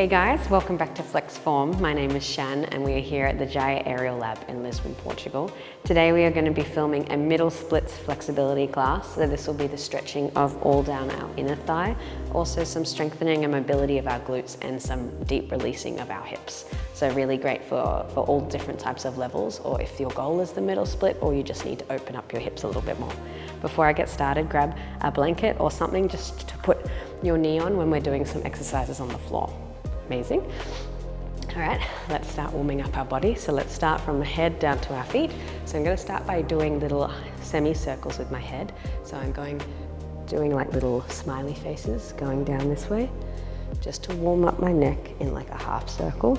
Hey guys, welcome back to Flex Form. My name is Shan and we are here at the Jaya Aerial Lab in Lisbon, Portugal. Today we are going to be filming a middle splits flexibility class. So this will be the stretching of all down our inner thigh, also some strengthening and mobility of our glutes and some deep releasing of our hips. So really great for all different types of levels, or if your goal is the middle split or you just need to open up your hips a little bit more. Before I get started, grab a blanket or something just to put your knee on when we're doing some exercises on the floor. Amazing. All right, let's start warming up our body. So let's start from the head down to our feet. So I'm going to start by doing little semicircles with my head. So I'm doing like little smiley faces going down this way, just to warm up my neck in like a half circle.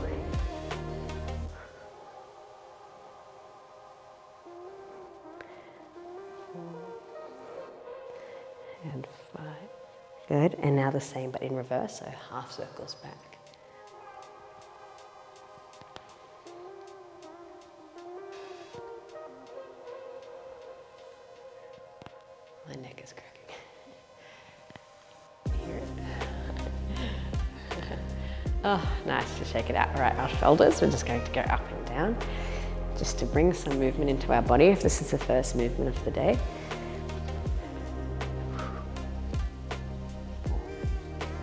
And 5. Good, and now the same but in reverse, so half circles back. My neck is cracking. Here. Oh, nice, to shake it out. All right, our shoulders, we're just going to go up and down, just to bring some movement into our body if this is the first movement of the day.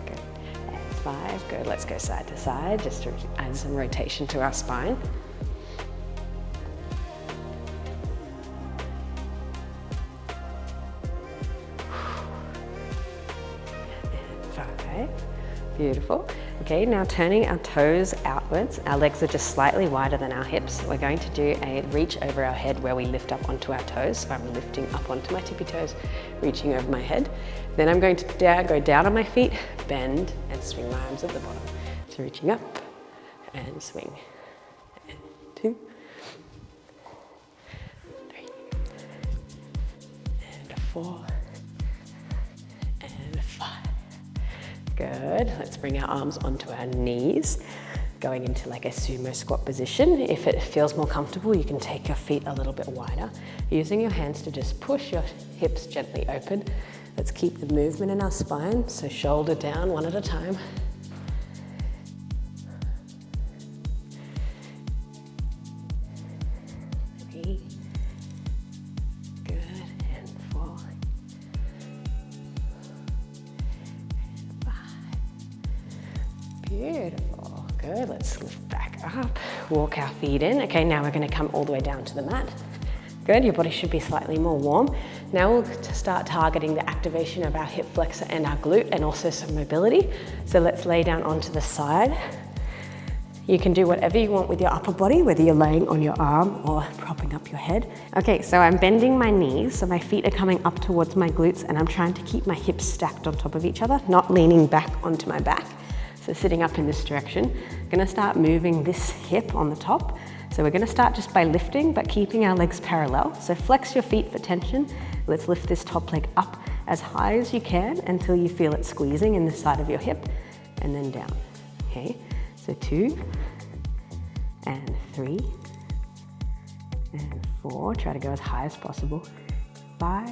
Good, and 5, good. Let's go side to side, just to add some rotation to our spine. Beautiful. Okay, now turning our toes outwards, our legs are just slightly wider than our hips. We're going to do a reach over our head where we lift up onto our toes. So I'm lifting up onto my tippy toes, reaching over my head. Then I'm going to go down on my feet, bend and swing my arms at the bottom. So reaching up and swing. And 2, 3, and 4, and 5. Good, let's bring our arms onto our knees, going into like a sumo squat position. If it feels more comfortable, you can take your feet a little bit wider, using your hands to just push your hips gently open. Let's keep the movement in our spine, so shoulder down one at a time. Beautiful, good. Let's lift back up, walk our feet in. Okay, now we're going to come all the way down to the mat. Good, your body should be slightly more warm. Now we'll start targeting the activation of our hip flexor and our glute, and also some mobility. So let's lay down onto the side. You can do whatever you want with your upper body, whether you're laying on your arm or propping up your head. Okay, so I'm bending my knees, so my feet are coming up towards my glutes, and I'm trying to keep my hips stacked on top of each other, not leaning back onto my back. So sitting up in this direction, I'm gonna start moving this hip on the top. So we're gonna start just by lifting, but keeping our legs parallel. So flex your feet for tension. Let's lift this top leg up as high as you can until you feel it squeezing in the side of your hip, and then down. Okay, so 2, and 3, and 4. Try to go as high as possible. 5,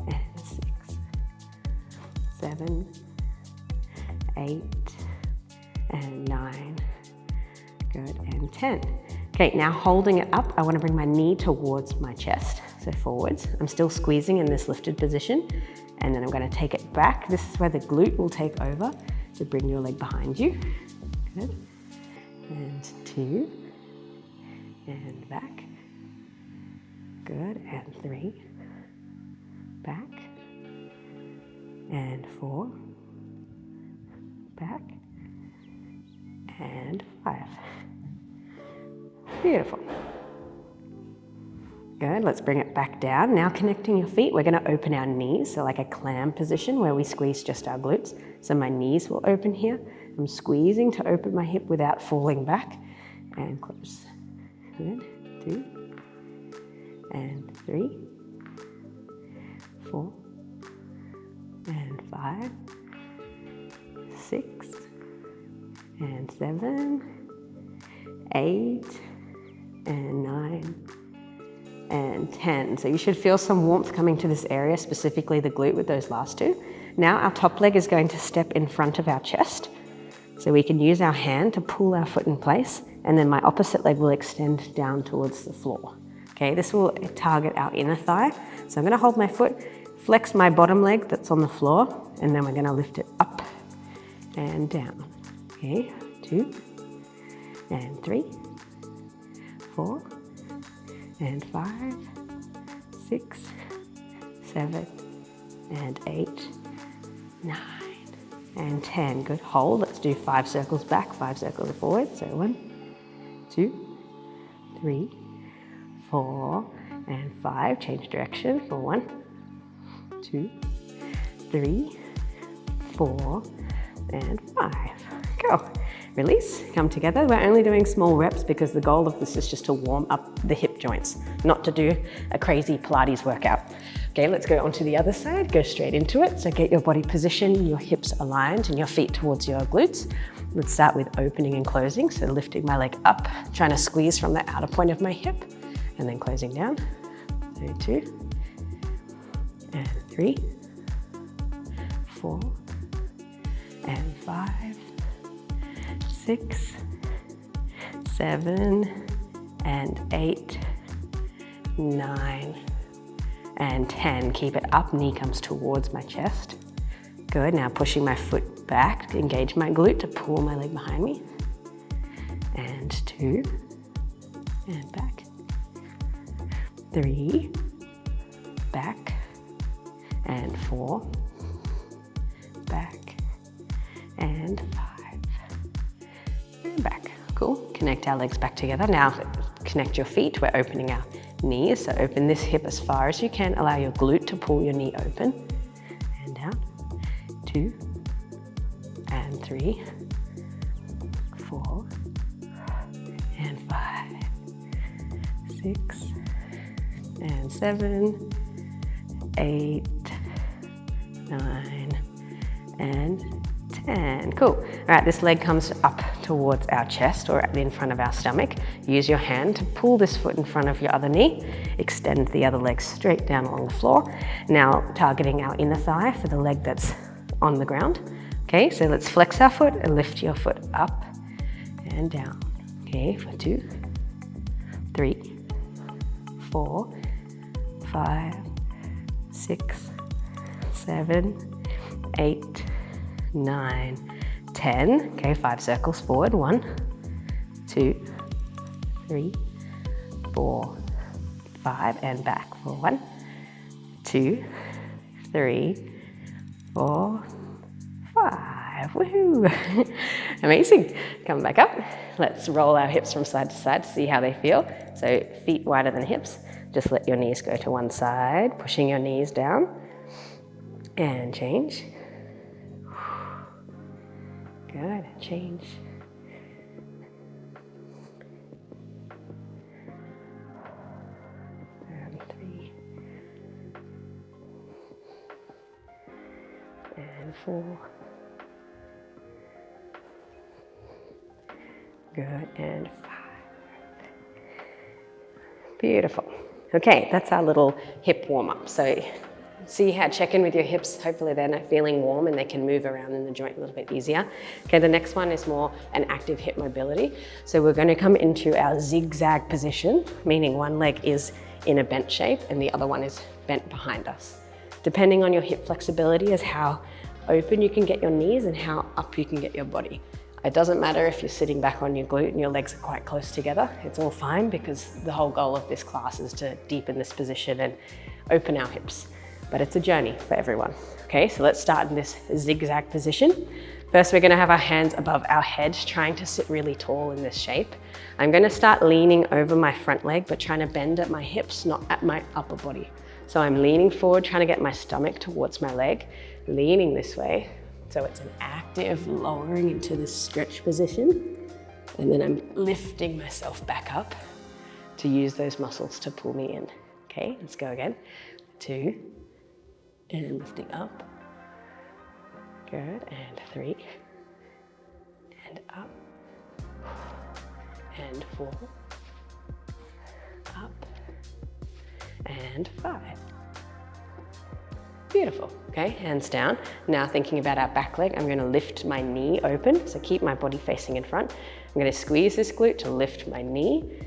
and 6, 7, 8, and 9, good, and 10. Okay, now holding it up, I want to bring my knee towards my chest, so forwards. I'm still squeezing in this lifted position, and then I'm going to take it back. This is where the glute will take over, so bring your leg behind you. Good, and 2, and back. Good, and 3, back, and 4, back, and 5. Beautiful. Good, let's bring it back down. Now connecting your feet, we're gonna open our knees, so like a clam position where we squeeze just our glutes. So my knees will open here. I'm squeezing to open my hip without falling back, and close. Good, 2, and 3, 4, and 5, 6, and 7, 8, and 9, and 10. So you should feel some warmth coming to this area, specifically the glute with those last 2. Now our top leg is going to step in front of our chest. So So we can use our hand to pull our foot in place, and then my opposite leg will extend down towards the floor. Okay, this will target our inner thigh. So I'm gonna hold my foot, flex my bottom leg that's on the floor, and then we're gonna lift it up and down. Okay, 2 and 3, 4 and 5, 6, 7 and 8, 9 and 10. Good, hold. Let's do 5 circles back, 5 circles forward. So 1, 2, 3, 4 and 5. Change direction for 1, 2, 3, 4 and 5. Go. Release, come together. We're only doing small reps because the goal of this is just to warm up the hip joints, not to do a crazy Pilates workout. Okay, let's go onto the other side, go straight into it. So get your body positioned, your hips aligned and your feet towards your glutes. Let's start with opening and closing. So lifting my leg up, trying to squeeze from the outer point of my hip and then closing down. So 2 and 3, 4 and 5, 6, 7 and 8, 9 and 10. Keep it up, knee comes towards my chest. Good, now pushing my foot back to engage my glute to pull my leg behind me. And 2 and back. 3, back. And 4, back. And 5. Back. Cool. Connect our legs back together. Now connect your feet. We're opening our knees. So open this hip as far as you can. Allow your glute to pull your knee open. And down. 2 and 3, 4 and 5, 6 and 7, 8, 9 and 10. Cool. All right, this leg comes up towards our chest or in front of our stomach. Use your hand to pull this foot in front of your other knee. Extend the other leg straight down along the floor. Now targeting our inner thigh for the leg that's on the ground. Okay, so let's flex our foot and lift your foot up and down. Okay, for 2, 3, 4, 5, 6, 7, 8, 9, 10. Okay, 5 circles forward. 1, 2, 3, 4, 5, and back for 1, 2, 3, 4, 5. Woohoo! Amazing. Come back up. Let's roll our hips from side to side to see how they feel. So feet wider than hips. Just let your knees go to one side, pushing your knees down. And change. Good, change. And 3. And 4. Good, and 5. Beautiful. Okay, that's our little hip warm-up. So see how, check in with your hips. Hopefully they're not feeling warm and they can move around in the joint a little bit easier. Okay, the next one is more an active hip mobility. So we're going to come into our zigzag position, meaning one leg is in a bent shape and the other one is bent behind us. Depending on your hip flexibility is how open you can get your knees and how up you can get your body. It doesn't matter if you're sitting back on your glute and your legs are quite close together. It's all fine because the whole goal of this class is to deepen this position and open our hips. But it's a journey for everyone. Okay, so let's start in this zigzag position. First, we're gonna have our hands above our head, trying to sit really tall in this shape. I'm gonna start leaning over my front leg, but trying to bend at my hips, not at my upper body. So I'm leaning forward, trying to get my stomach towards my leg, leaning this way. So it's an active lowering into this stretch position. And then I'm lifting myself back up to use those muscles to pull me in. Okay, let's go again. 2, and lifting up. Good, and 3, and up, and 4, up, and 5. Beautiful, okay, hands down. Now thinking about our back leg, I'm gonna lift my knee open, so keep my body facing in front. I'm gonna squeeze this glute to lift my knee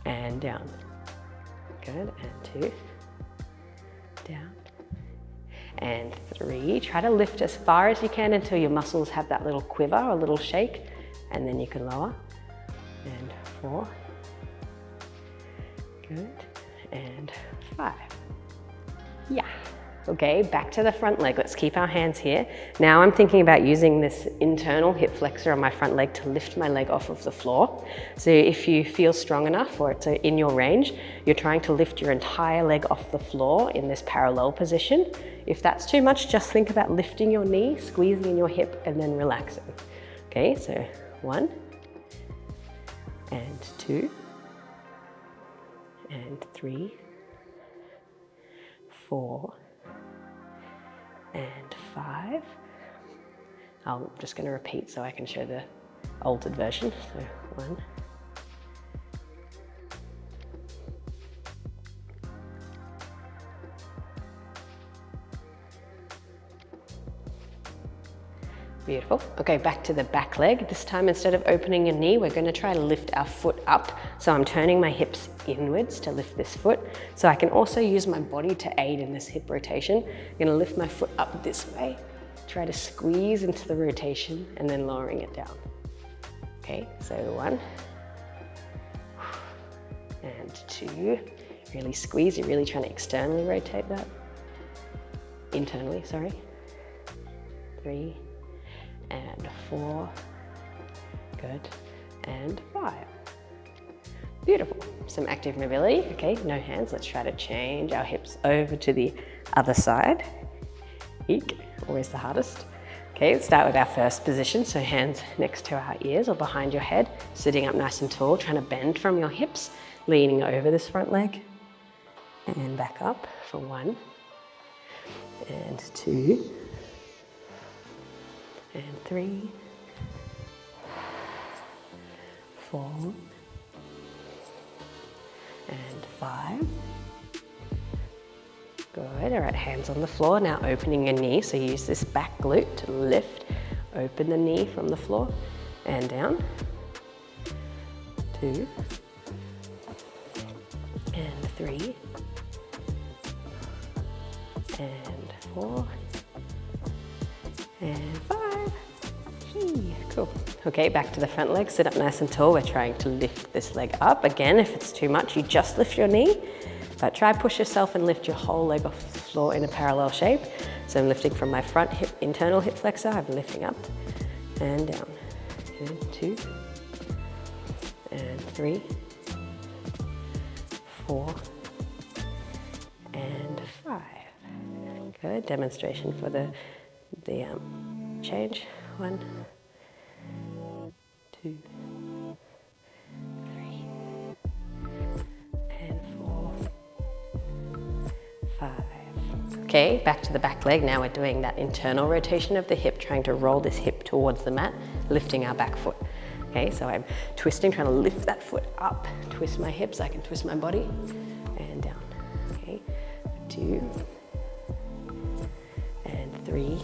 and down. Good, and 2, down, and 3. Try to lift as far as you can until your muscles have that little quiver or little shake, and then you can lower. And 4, good, and 5. Yeah. Okay, back to the front leg. Let's keep our hands here. Now I'm thinking about using this internal hip flexor on my front leg to lift my leg off of the floor. So if you feel strong enough or it's in your range, you're trying to lift your entire leg off the floor in this parallel position. If that's too much, just think about lifting your knee, squeezing in your hip, and then relaxing. Okay, so 1, and 2, and 3, 4, and 5. I'm just going to repeat so I can show the altered version. So 1, beautiful. Okay, back to the back leg. This time, instead of opening your knee, we're going to try to lift our foot up. So I'm turning my hips inwards to lift this foot. So I can also use my body to aid in this hip rotation. I'm going to lift my foot up this way, try to squeeze into the rotation, and then lowering it down. Okay, so 1, and 2. Really squeeze. You're really trying to externally rotate that. Internally, sorry. 3, and 4, good, and 5. Beautiful, some active mobility. Okay, no hands, let's try to change our hips over to the other side. Eek, always the hardest. Okay, let's start with our first position, so hands next to our ears or behind your head, sitting up nice and tall, trying to bend from your hips, leaning over this front leg, and back up for 1, and 2, and 3, 4, and 5. Good, all right, hands on the floor. Now opening your knee, so use this back glute to lift, open the knee from the floor, and down. 2, and 3, and 4, and 5. Cool. Okay, back to the front leg. Sit up nice and tall. We're trying to lift this leg up. Again, if it's too much, you just lift your knee, but try push yourself and lift your whole leg off the floor in a parallel shape. So I'm lifting from my front hip, internal hip flexor. I'm lifting up and down. And 2, and 3, 4, and 5. Good. Demonstration for the change. 1, 2, 3, and 4, 5. Okay, back to the back leg. Now we're doing that internal rotation of the hip, trying to roll this hip towards the mat, lifting our back foot. Okay, so I'm twisting, trying to lift that foot up, twist my hips, I can twist my body, and down. Okay, 2, and 3,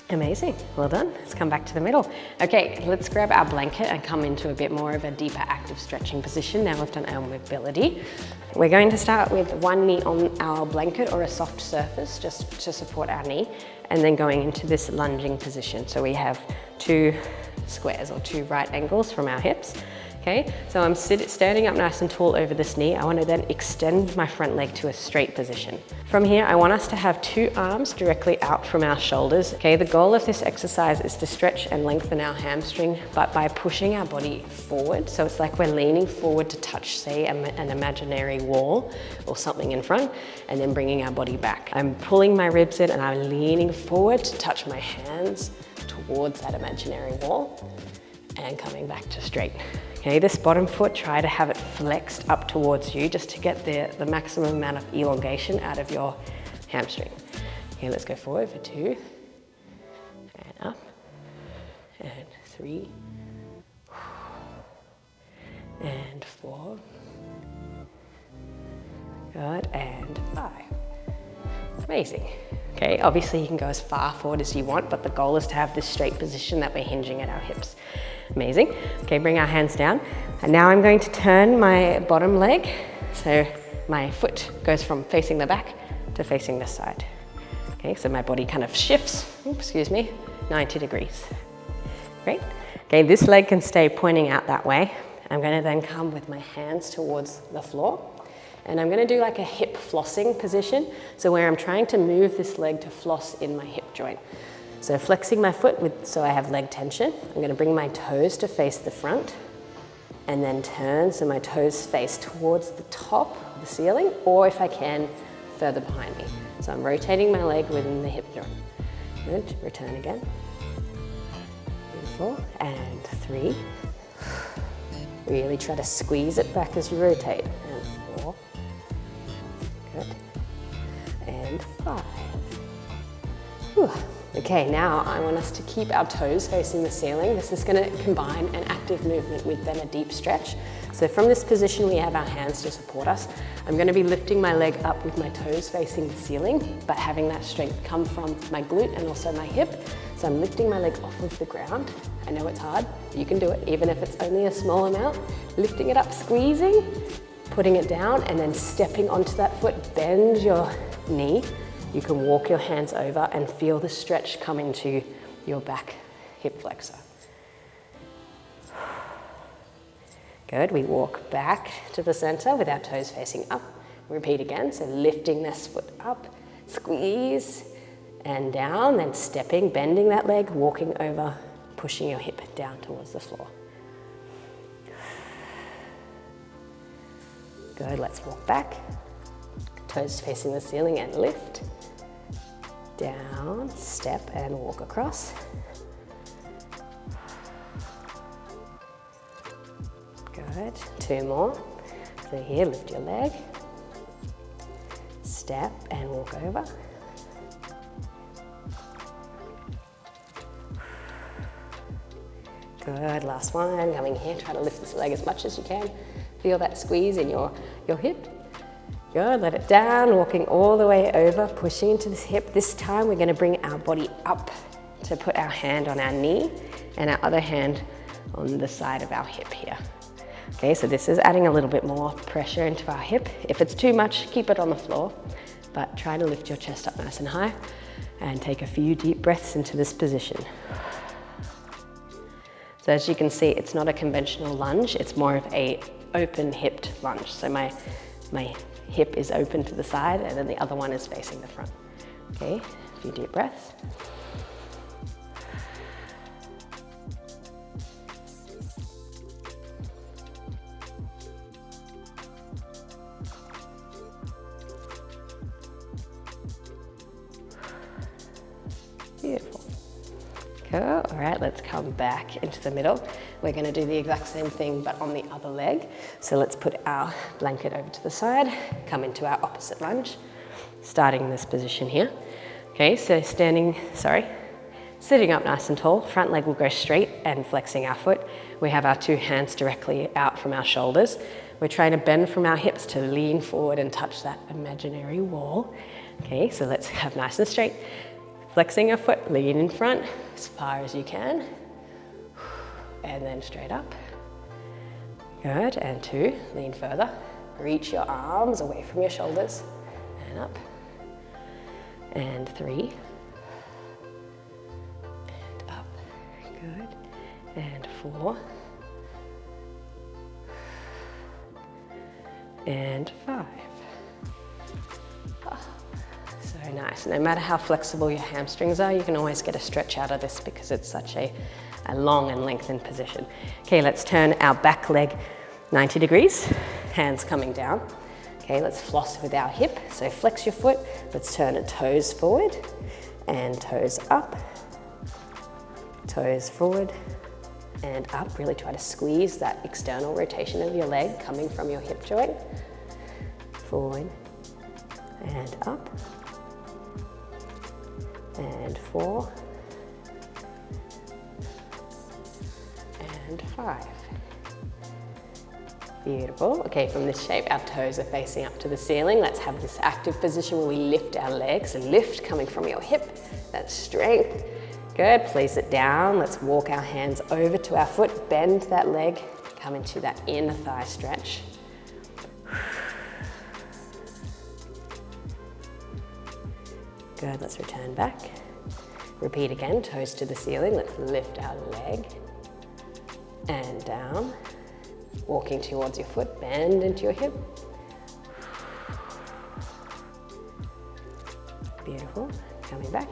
Amazing, well done. Let's come back to the middle. Okay, let's grab our blanket and come into a bit more of a deeper active stretching position. Now we've done our mobility. We're going to start with one knee on our blanket or a soft surface just to support our knee, and then going into this lunging position. So we have 2 squares or 2 right angles from our hips. Okay, so I'm standing up nice and tall over this knee. I want to then extend my front leg to a straight position. From here, I want us to have 2 arms directly out from our shoulders. Okay, the goal of this exercise is to stretch and lengthen our hamstring, but by pushing our body forward. So it's like we're leaning forward to touch, say, an imaginary wall or something in front, and then bringing our body back. I'm pulling my ribs in and I'm leaning forward to touch my hands towards that imaginary wall and coming back to straight. Okay, this bottom foot, try to have it flexed up towards you just to get the maximum amount of elongation out of your hamstring. Okay, let's go forward for 2, and up, and 3, and 4, good, and 5. Amazing. Okay, obviously you can go as far forward as you want, but the goal is to have this straight position that we're hinging at our hips. Amazing. Okay, bring our hands down. And now I'm going to turn my bottom leg, so my foot goes from facing the back to facing the side. Okay, so my body kind of shifts, 90 degrees. Great. Okay, this leg can stay pointing out that way. I'm going to then come with my hands towards the floor. And I'm going to do like a hip flossing position, so where I'm trying to move this leg to floss in my hip joint. So flexing my foot so I have leg tension. I'm going to bring my toes to face the front and then turn so my toes face towards the top of the ceiling, or if I can, further behind me. So I'm rotating my leg within the hip joint. Good, return again. Beautiful, and 3. Really try to squeeze it back as you rotate, and 4. Good. And 5. Whew. Okay, now I want us to keep our toes facing the ceiling. This is going to combine an active movement with then a deep stretch. So from this position, we have our hands to support us. I'm going to be lifting my leg up with my toes facing the ceiling, but having that strength come from my glute and also my hip. So I'm lifting my leg off of the ground. I know it's hard, but you can do it, even if it's only a small amount. Lifting it up, squeezing, putting it down, and then stepping onto that foot. Bend your knee. You can walk your hands over and feel the stretch come into your back hip flexor. Good, we walk back to the center with our toes facing up. Repeat again, so lifting this foot up, squeeze, and down, then stepping, bending that leg, walking over, pushing your hip down towards the floor. Good, let's walk back. Toes facing the ceiling and lift. Down, step and walk across. Good, 2 more. So here, lift your leg. Step and walk over. Good, last one, coming here, try to lift this leg as much as you can. Feel that squeeze in your hip. Good, let it down, walking all the way over, pushing into this hip. This time we're going to bring our body up to put our hand on our knee and our other hand on the side of our hip here. Okay, so this is adding a little bit more pressure into our hip. If it's too much, keep it on the floor, but try to lift your chest up nice and high and take a few deep breaths into this position. So as you can see, it's not a conventional lunge, it's more of a open hipped lunge. So my hip is open to the side and then the other one is facing the front. Okay, a few deep breaths. Beautiful. Cool. All right, let's come back into the middle. We're going to do the exact same thing, but on the other leg. So let's put our blanket over to the side, come into our opposite lunge, starting in this position here. Okay, so sitting up nice and tall, front leg will go straight and flexing our foot. We have our 2 hands directly out from our shoulders. We're trying to bend from our hips to lean forward and touch that imaginary wall. Okay, so let's have nice and straight. Flexing your foot, lean in front as far as you can. And then straight up. Good, and 2, lean further. Reach your arms away from your shoulders and up. And 3. And up, good. And 4. And 5. So nice. No matter how flexible your hamstrings are, you can always get a stretch out of this because it's such a long and lengthened position. Okay, let's turn our back leg 90 degrees, hands coming down. Okay, let's floss with our hip. So flex your foot, let's turn it toes forward and toes up, toes forward and up. Really try to squeeze that external rotation of your leg coming from your hip joint. Forward and up. And 4, and 5. Beautiful. Okay, from this shape, our toes are facing up to the ceiling. Let's have this active position where we lift our legs. So lift coming from your hip, that's strength. Good, place it down. Let's walk our hands over to our foot, bend that leg, come into that inner thigh stretch. Good, let's return back. Repeat again, toes to the ceiling. Let's lift our leg and down. Walking towards your foot, bend into your hip. Beautiful, coming back.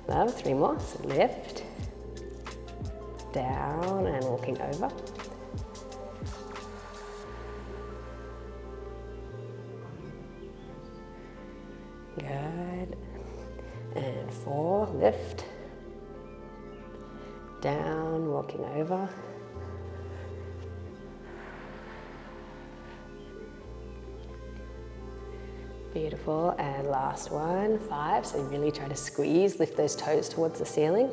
Love, 3 more, so lift, down and walking over. Good, and 4, lift, down, walking over. Beautiful, and last one, 5. So really try to squeeze, lift those toes towards the ceiling.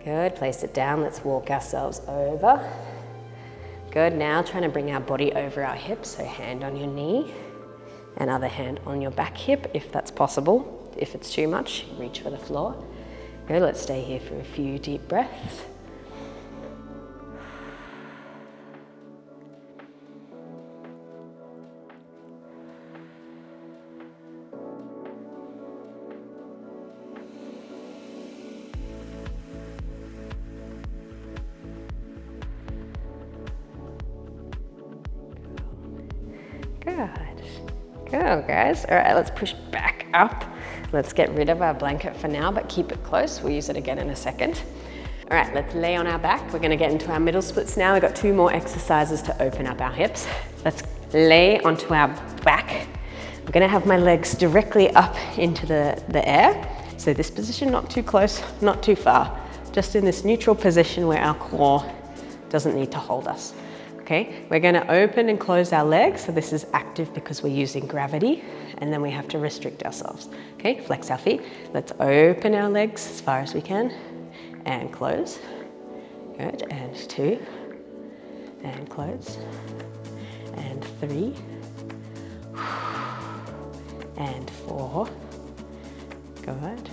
Good, place it down, let's walk ourselves over. Good, now trying to bring our body over our hips, so hand on your knee and other hand on your back hip if that's possible. If it's too much, reach for the floor. Good, let's stay here for a few deep breaths. Good. Go, guys. All right, let's push back up. Let's get rid of our blanket for now, but keep it close. We'll use it again in a second. All right, let's lay on our back. We're gonna get into our middle splits now. We've got 2 more exercises to open up our hips. Let's lay onto our back. I'm gonna have my legs directly up into the air. So this position, not too close, not too far. Just in this neutral position where our core doesn't need to hold us. Okay, we're gonna open and close our legs. So this is active because we're using gravity, and then we have to restrict ourselves. Okay, flex our feet. Let's open our legs as far as we can and close. Good, and 2, and close, and 3, and 4, good,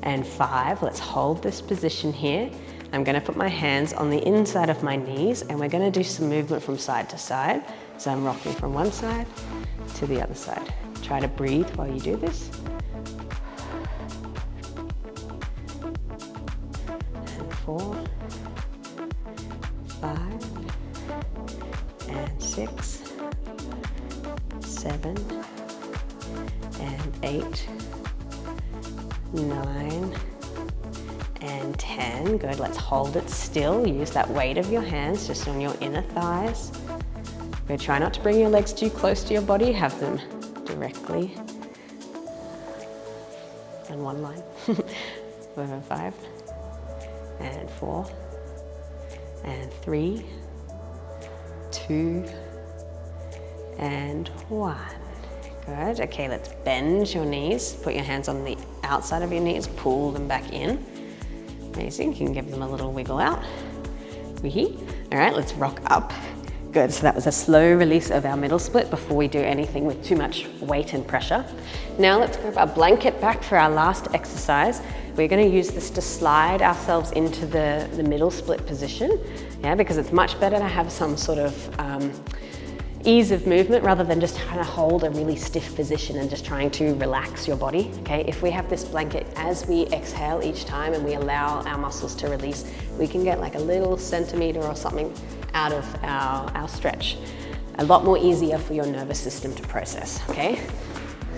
and 5. Let's hold this position here. I'm gonna put my hands on the inside of my knees, and we're gonna do some movement from side to side. So I'm rocking from one side to the other side. Try to breathe while you do this. And 4, 5, and 6, 7, and 8, 9, and 10. Good, let's hold it still. Use that weight of your hands just on your inner thighs. Good, try not to bring your legs too close to your body. Have them directly in one line. 5, and 4, and 3, 2, and 1. Good, okay, let's bend your knees. Put your hands on the outside of your knees, pull them back in. Amazing, you can give them a little wiggle out. All right, let's rock up. Good, so that was a slow release of our middle split before we do anything with too much weight and pressure. Now let's grab our blanket back for our last exercise. We're gonna use this to slide ourselves into the middle split position, yeah, because it's much better to have some sort of ease of movement rather than just trying to hold a really stiff position and just trying to relax your body, okay? If we have this blanket, as we exhale each time and we allow our muscles to release, we can get like a little centimeter or something out of our stretch. A lot more easier for your nervous system to process, okay?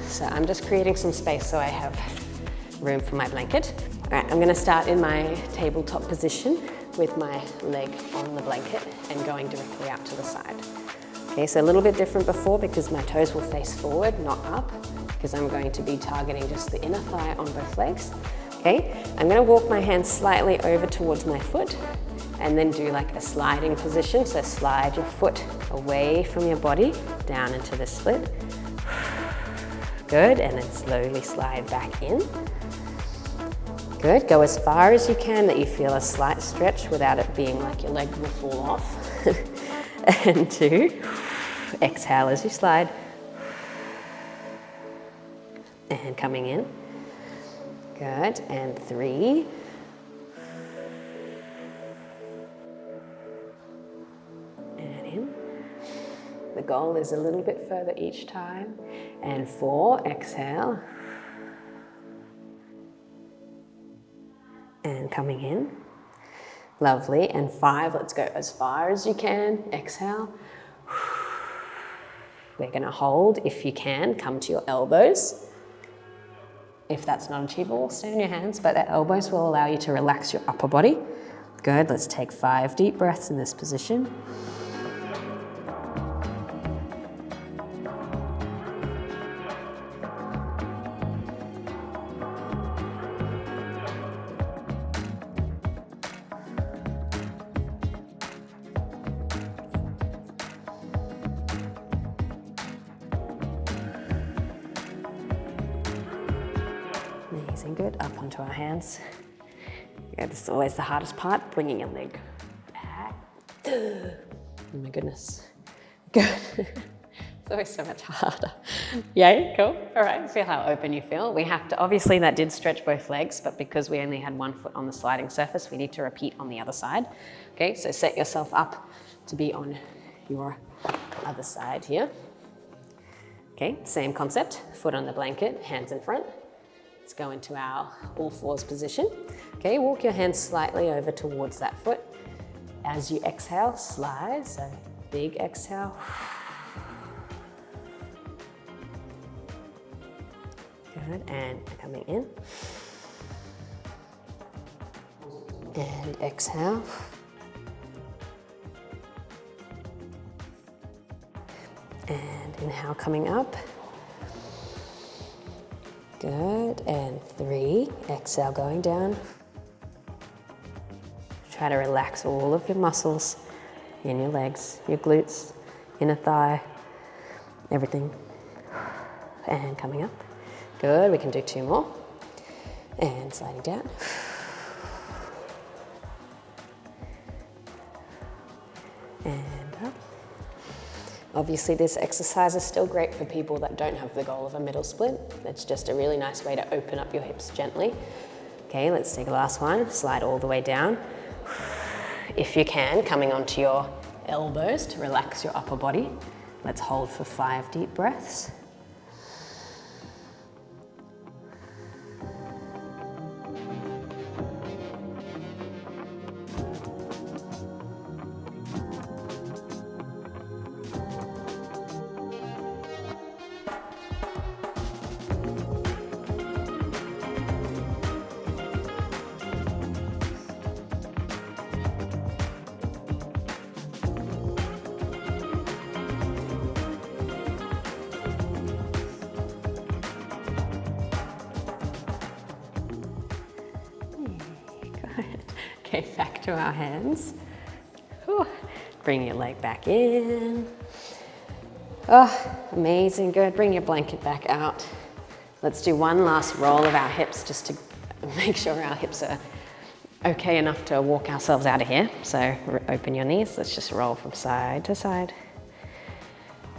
So I'm just creating some space so I have room for my blanket. All right, I'm gonna start in my tabletop position with my leg on the blanket and going directly out to the side. Okay, so a little bit different before because my toes will face forward, not up, because I'm going to be targeting just the inner thigh on both legs. Okay, I'm gonna walk my hands slightly over towards my foot and then do like a sliding position. So slide your foot away from your body, down into the split. Good, and then slowly slide back in. Good, go as far as you can that you feel a slight stretch without it being like your leg will fall off. And 2, exhale as you slide. And coming in. Good, and 3. And in. The goal is a little bit further each time. And 4, exhale. And coming in. Lovely. And 5, let's go as far as you can. Exhale. We're going to hold. If you can, come to your elbows. If that's not achievable, stay on your hands, but the elbows will allow you to relax your upper body. Good. Let's take 5 deep breaths in this position. Amazing, good. Up onto our hands. Yeah, this is always the hardest part, bringing your leg back. Oh my goodness. Good. It's always so much harder. Yay, cool. All right, feel how open you feel. We have to, obviously that did stretch both legs, but because we only had 1 foot on the sliding surface, we need to repeat on the other side. Okay, so set yourself up to be on your other side here. Okay, same concept, foot on the blanket, hands in front. Let's go into our all fours position. Okay, walk your hands slightly over towards that foot. As you exhale, slide, so big exhale. Good, and coming in. And exhale. And inhale, coming up. Good, and 3, exhale, going down. Try to relax all of your muscles in your legs, your glutes, inner thigh, everything. And coming up. Good, we can do 2 more. And sliding down. And up. Obviously this exercise is still great for people that don't have the goal of a middle split. It's just a really nice way to open up your hips gently. Okay, let's take a last one. Slide all the way down. If you can, coming onto your elbows to relax your upper body. Let's hold for 5 deep breaths. Okay, back to our hands. Whew. Bring your leg back in. Oh, amazing, good. Bring your blanket back out. Let's do one last roll of our hips just to make sure our hips are okay enough to walk ourselves out of here. So open your knees. Let's just roll from side to side.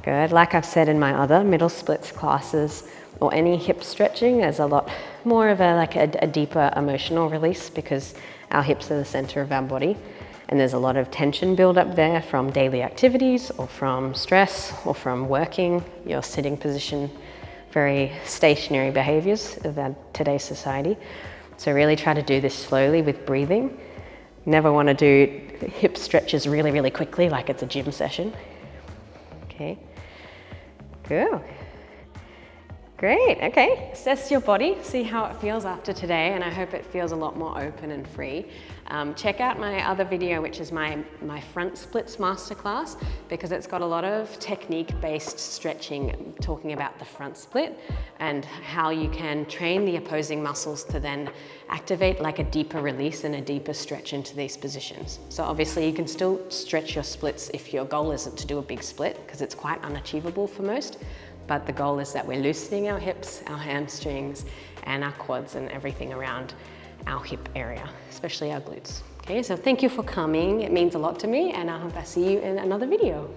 Good. Like I've said in my other middle splits classes or any hip stretching, there's a lot more of a deeper emotional release because our hips are the center of our body and there's a lot of tension build up there from daily activities or from stress or from working, your sitting position, very stationary behaviors of our today's society. So really try to do this slowly with breathing. Never want to do hip stretches really, really quickly like it's a gym session. Okay, cool. Great, okay. Assess your body, see how it feels after today, and I hope it feels a lot more open and free. Check out my other video, which is my front splits masterclass, because it's got a lot of technique-based stretching, talking about the front split and how you can train the opposing muscles to then activate like a deeper release and a deeper stretch into these positions. So obviously you can still stretch your splits if your goal isn't to do a big split, because it's quite unachievable for most. But the goal is that we're loosening our hips, our hamstrings, and our quads and everything around our hip area, especially our glutes. Okay, so thank you for coming. It means a lot to me, and I hope I see you in another video.